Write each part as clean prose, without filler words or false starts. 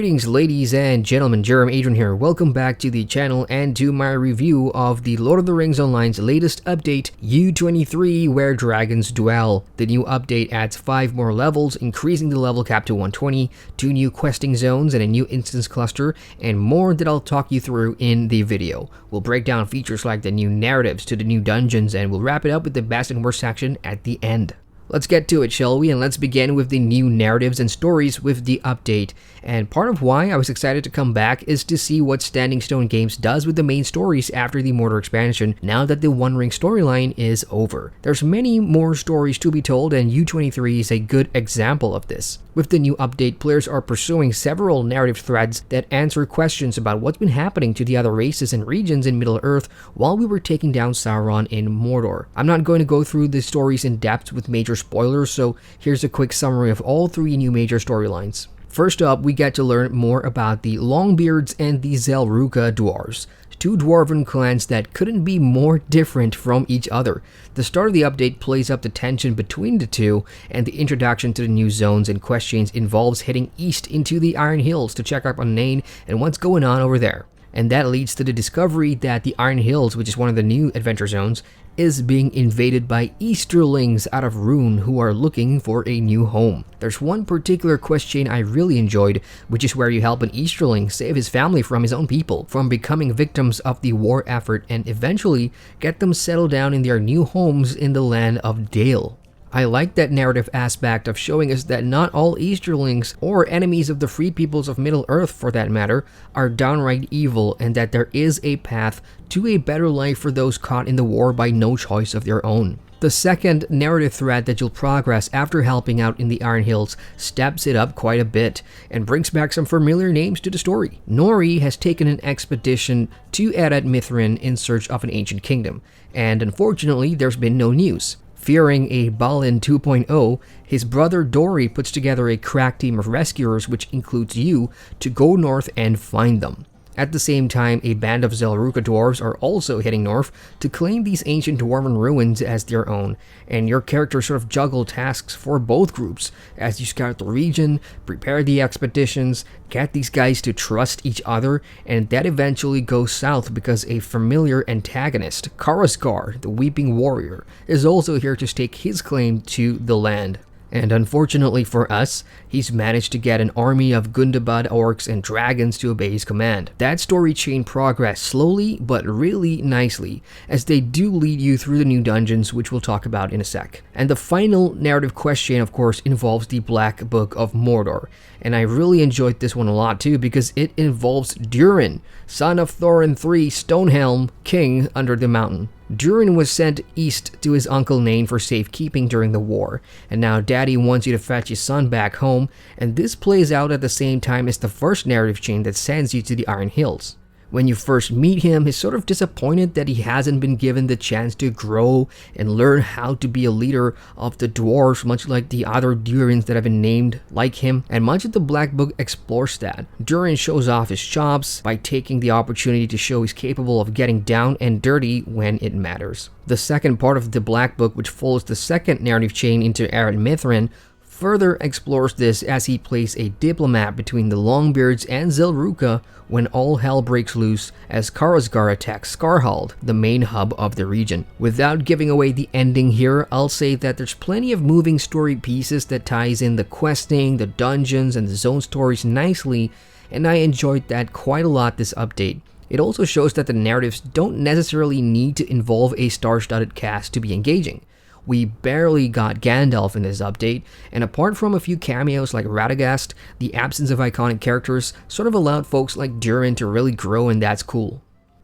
Greetings ladies and gentlemen, Adrian here. Welcome back to the channel and to my review of the Lord of the Rings Online's latest update, U23 Where Dragons Dwell. The new update adds 5 more levels, increasing the level cap to 120, 2 new questing zones and a new instance cluster, and more that I'll talk you through in the video. We'll break down features like the new narratives to the new dungeons, and we'll wrap it up with the best and worst section at the end. Let's get to it, shall we? And let's begin with the new narratives and stories with the update. And part of why I was excited to come back is to see what Standing Stone Games does with the main stories after the Mordor expansion, now that the One Ring storyline is over. There's many more stories to be told, and U23 is a good example of this. With the new update, players are pursuing several narrative threads that answer questions about what's been happening to the other races and regions in Middle-earth while we were taking down Sauron in Mordor. I'm not going to go through the stories in depth with major spoilers, so here's a quick summary of all 3 new major storylines. First up, we get to learn more about the Longbeards and the Zelruka dwarves, 2 dwarven clans that couldn't be more different from each other. The start of the update plays up the tension between the two, and the introduction to the new zones and quest chains involves heading east into the Iron Hills to check up on Nain and what's going on over there. And that leads to the discovery that the Iron Hills, which is one of the new adventure zones, is being invaded by Easterlings out of Rune who are looking for a new home. There's one particular quest chain I really enjoyed, which is where you help an Easterling save his family from his own people, from becoming victims of the war effort, and eventually get them settled down in their new homes in the land of Dale. I like that narrative aspect of showing us that not all Easterlings, or enemies of the free peoples of Middle-earth for that matter, are downright evil, and that there is a path to a better life for those caught in the war by no choice of their own. The second narrative thread that you'll progress after helping out in the Iron Hills steps it up quite a bit and brings back some familiar names to the story. Nori has taken an expedition to Arad Mithrin in search of an ancient kingdom, and unfortunately there's been no news. Fearing a Balin 2.0, his brother Dori puts together a crack team of rescuers, which includes you, to go north and find them. At the same time, a band of Zelruka dwarves are also heading north to claim these ancient dwarven ruins as their own, and your character sort of juggle tasks for both groups as you scout the region, prepare the expeditions, get these guys to trust each other, and that eventually goes south because a familiar antagonist, Karasgar, the Weeping Warrior, is also here to stake his claim to the land. And unfortunately for us, he's managed to get an army of Gundabad orcs and dragons to obey his command. That story chain progressed slowly but really nicely, as they do lead you through the new dungeons, which we'll talk about in a sec. And the final narrative quest chain, of course, involves the Black Book of Mordor. And I really enjoyed this one a lot too, because it involves Durin, son of Thorin III Stonehelm, king under the mountain. Durin was sent east to his uncle Nain for safekeeping during the war, and now Daddy wants you to fetch his son back home, and this plays out at the same time as the first narrative chain that sends you to the Iron Hills. When you first meet him, he's sort of disappointed that he hasn't been given the chance to grow and learn how to be a leader of the dwarves, much like the other Durins that have been named like him, and much of the Black Book explores that. Durin shows off his chops by taking the opportunity to show he's capable of getting down and dirty when it matters. The second part of the Black Book, which follows the second narrative chain into Arad Mithrin, further explores this as he plays a diplomat between the Longbeards and Zelruka when all hell breaks loose as Karasgar attacks Skarhald, the main hub of the region. Without giving away the ending here, I'll say that there's plenty of moving story pieces that ties in the questing, the dungeons, and the zone stories nicely, and I enjoyed that quite a lot this update. It also shows that the narratives don't necessarily need to involve a star-studded cast to be engaging. We barely got Gandalf in this update, and apart from a few cameos like Radagast, the absence of iconic characters sort of allowed folks like Durin to really grow, and that's cool.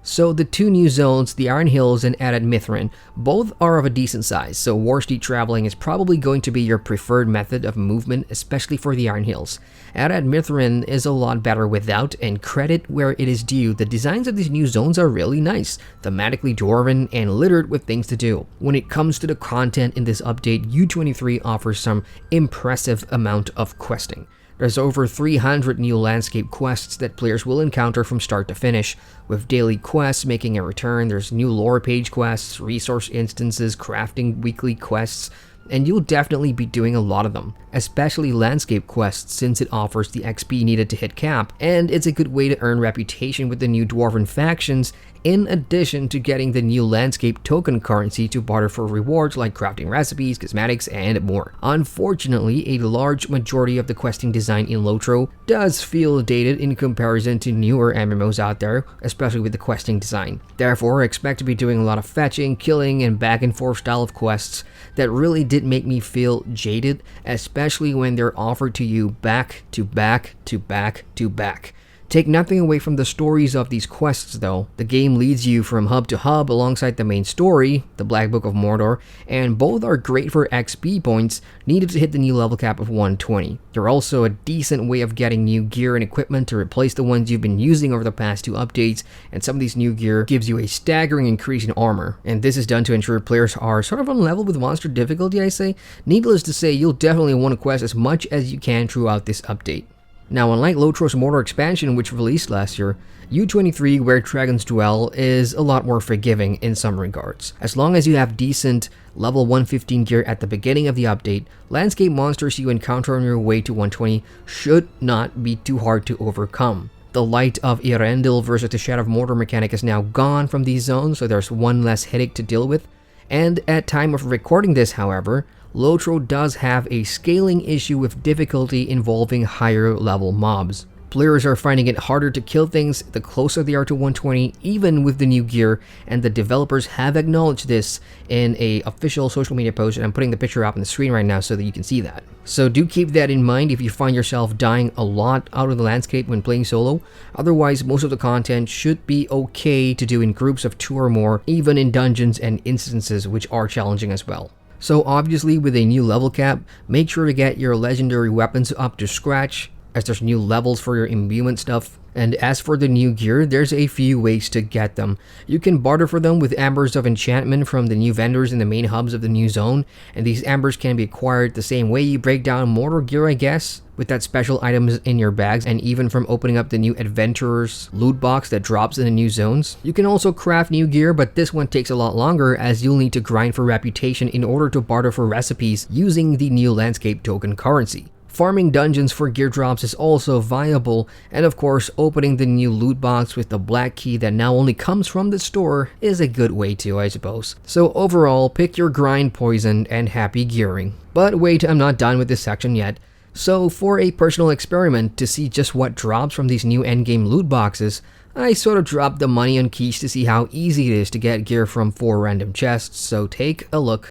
So the 2 new zones, the Iron Hills and Arad Mithrin, both are of a decent size, so warsty traveling is probably going to be your preferred method of movement, especially for the Iron Hills. Arad Mithrin is a lot better without, and credit where it is due, the designs of these new zones are really nice, thematically dwarven and littered with things to do. When it comes to the content in this update, U23 offers some impressive amount of questing. There's over 300 new landscape quests that players will encounter from start to finish, with daily quests making a return. There's new lore page quests, resource instances, crafting weekly quests, and you'll definitely be doing a lot of them, especially landscape quests since it offers the XP needed to hit cap, and it's a good way to earn reputation with the new dwarven factions, in addition to getting the new landscape token currency to barter for rewards like crafting recipes, cosmetics, and more. Unfortunately, a large majority of the questing design in Lotro does feel dated in comparison to newer MMOs out there, especially with the questing design. Therefore, I expect to be doing a lot of fetching, killing, and back and forth style of quests that really did make me feel jaded, especially when they're offered to you back to back to back to back. Take nothing away from the stories of these quests though. The game leads you from hub to hub alongside the main story, the Black Book of Mordor, and both are great for XP points needed to hit the new level cap of 120. They're also a decent way of getting new gear and equipment to replace the ones you've been using over the past 2 updates, and some of these new gear gives you a staggering increase in armor, and this is done to ensure players are sort of on level with monster difficulty, I say. Needless to say, you'll definitely want to quest as much as you can throughout this update. Now, unlike Lotro's Mordor expansion, which released last year, U23 Where Dragons Dwell is a lot more forgiving in some regards. As long as you have decent level 115 gear at the beginning of the update, landscape monsters you encounter on your way to 120 should not be too hard to overcome. The Light of Eärendil versus the Shadow of Mordor mechanic is now gone from these zones, so there's one less headache to deal with. And at time of recording this, however, Lotro does have a scaling issue with difficulty involving higher level mobs. Players are finding it harder to kill things the closer they are to 120, even with the new gear, and the developers have acknowledged this in a official social media post, and I'm putting the picture up on the screen right now so that you can see that. So do keep that in mind if you find yourself dying a lot out of the landscape when playing solo. Otherwise, most of the content should be okay to do in groups of 2 or more, even in dungeons and instances which are challenging as well. So obviously with a new level cap, make sure to get your legendary weapons up to scratch, as there's new levels for your imbuement stuff. And as for the new gear, there's a few ways to get them. You can barter for them with Ambers of Enchantment from the new vendors in the main hubs of the new zone, and these Ambers can be acquired the same way you break down Mordor gear, I guess, with that special items in your bags, and even from opening up the new Adventurer's loot box that drops in the new zones. You can also craft new gear, but this one takes a lot longer as you'll need to grind for reputation in order to barter for recipes using the new landscape token currency. Farming dungeons for gear drops is also viable, and of course opening the new loot box with the black key that now only comes from the store is a good way too, I suppose. So overall, pick your grind poison and happy gearing. But wait, I'm not done with this section yet. So for a personal experiment to see just what drops from these new endgame loot boxes, I sort of dropped the money on keys to see how easy it is to get gear from 4 random chests, so take a look.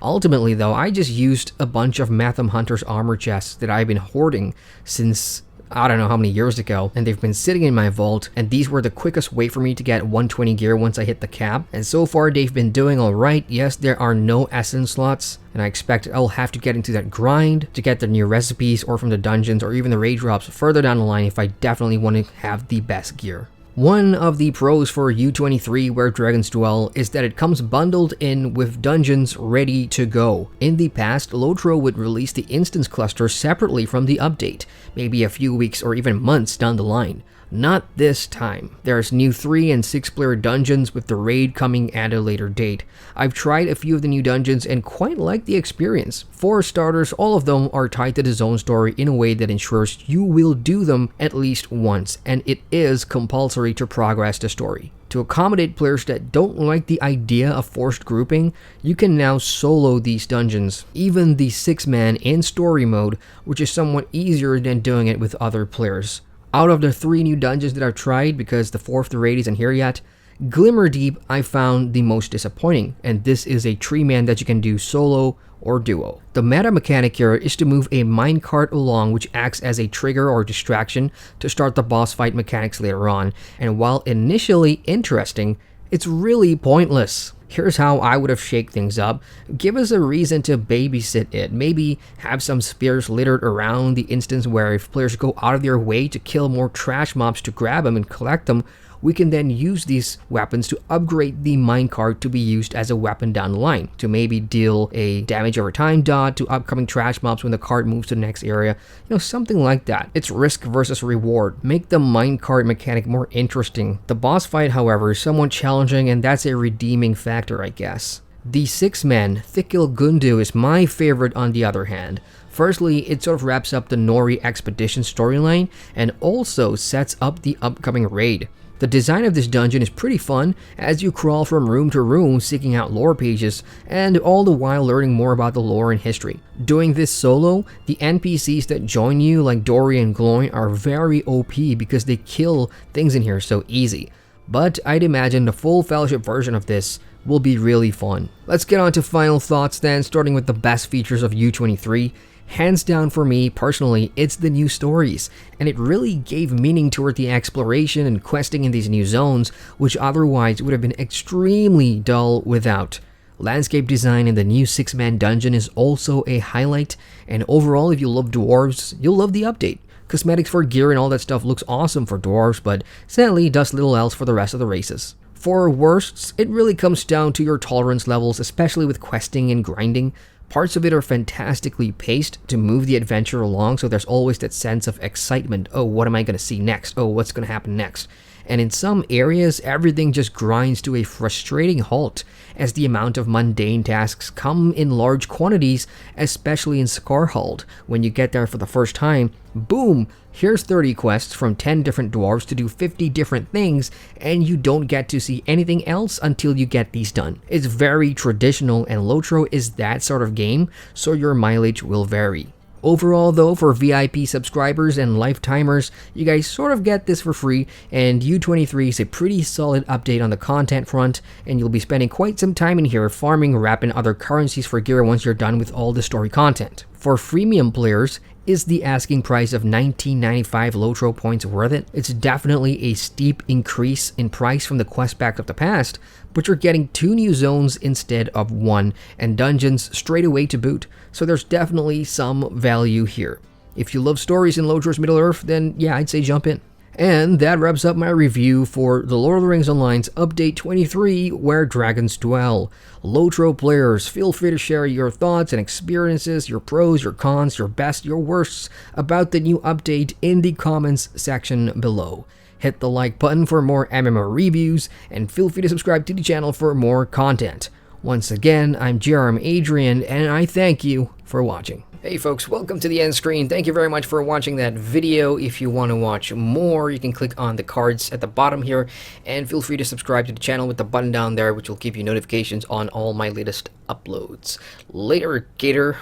Ultimately though, I just used a bunch of Matham Hunter's armor chests that I've been hoarding since I don't know how many years ago, and they've been sitting in my vault, and these were the quickest way for me to get 120 gear once I hit the cap, and so far they've been doing alright. Yes, there are no essence slots, and I expect I'll have to get into that grind to get the new recipes or from the dungeons or even the raid drops further down the line if I definitely want to have the best gear. One of the pros for U23 Where Dragons Dwell is that it comes bundled in with dungeons ready to go. In the past, Lotro would release the instance cluster separately from the update, maybe a few weeks or even months down the line. Not this time. There's new 3 and 6 player dungeons with the raid coming at a later date. I've tried a few of the new dungeons and quite like the experience. For starters, all of them are tied to the zone story in a way that ensures you will do them at least once, and it is compulsory to progress the story. To accommodate players that don't like the idea of forced grouping, you can now solo these dungeons, even the 6-man in story mode, which is somewhat easier than doing it with other players. Out of the 3 new dungeons that I've tried, because the 4th, the raid, isn't here yet, Glimmerdeep I found the most disappointing, and this is a 3-man that you can do solo or duo. The meta mechanic here is to move a minecart along, which acts as a trigger or distraction to start the boss fight mechanics later on, and while initially interesting, it's really pointless. Here's how I would have shaked things up. Give us a reason to babysit it. Maybe have some spears littered around the instance where if players go out of their way to kill more trash mobs to grab them and collect them, we can then use these weapons to upgrade the minecart to be used as a weapon down the line, to maybe deal a damage over time dot to upcoming trash mobs when the cart moves to the next area, something like that. It's risk versus reward. Make the minecart mechanic more interesting. The boss fight, however, is somewhat challenging, and that's a redeeming factor, I guess. The 6-man thikil-gundu is my favorite on the other hand. Firstly, it sort of wraps up the Nori expedition storyline and also sets up the upcoming raid. The design of this dungeon is pretty fun as you crawl from room to room seeking out lore pages and all the while learning more about the lore and history. Doing this solo, the NPCs that join you like Dory and Gloin are very OP because they kill things in here so easy. But I'd imagine the full Fellowship version of this will be really fun. Let's get on to final thoughts then, starting with the best features of U23. Hands down for me, personally, it's the new stories, and it really gave meaning toward the exploration and questing in these new zones, which otherwise would have been extremely dull without. Landscape design in the new 6-man dungeon is also a highlight, and overall, if you love dwarves, you'll love the update. Cosmetics for gear and all that stuff looks awesome for dwarves, but sadly does little else for the rest of the races. For worsts, it really comes down to your tolerance levels, especially with questing and grinding. Parts of it are fantastically paced to move the adventure along, so there's always that sense of excitement. Oh, what am I going to see next? Oh, what's going to happen next? And in some areas, everything just grinds to a frustrating halt as the amount of mundane tasks come in large quantities, especially in Scarhold. When you get there for the first time, boom, here's 30 quests from 10 different dwarves to do 50 different things, and you don't get to see anything else until you get these done. It's very traditional, and Lotro is that sort of game, so your mileage will vary. Overall though, for VIP subscribers and lifetimers, you guys sort of get this for free, and U23 is a pretty solid update on the content front, and you'll be spending quite some time in here farming rep and other currencies for gear once you're done with all the story content. For freemium players, is the asking price of $19.95 Lotro Points worth it? It's definitely a steep increase in price from the quest pack of the past, but you're getting 2 new zones instead of 1, and dungeons straight away to boot, so there's definitely some value here. If you love stories in Lotro's Middle-earth, then yeah, I'd say jump in. And that wraps up my review for The Lord of the Rings Online's Update 23, Where Dragons Dwell. Lotro players, feel free to share your thoughts and experiences, your pros, your cons, your best, your worsts about the new update in the comments section below. Hit the like button for more MMO reviews, and feel free to subscribe to the channel for more content. Once again, I'm Adrian, and I thank you for watching. Hey folks, welcome to the end screen. Thank you very much for watching that video. If you want to watch more, you can click on the cards at the bottom here, and feel free to subscribe to the channel with the button down there, which will give you notifications on all my latest uploads. Later, Gator.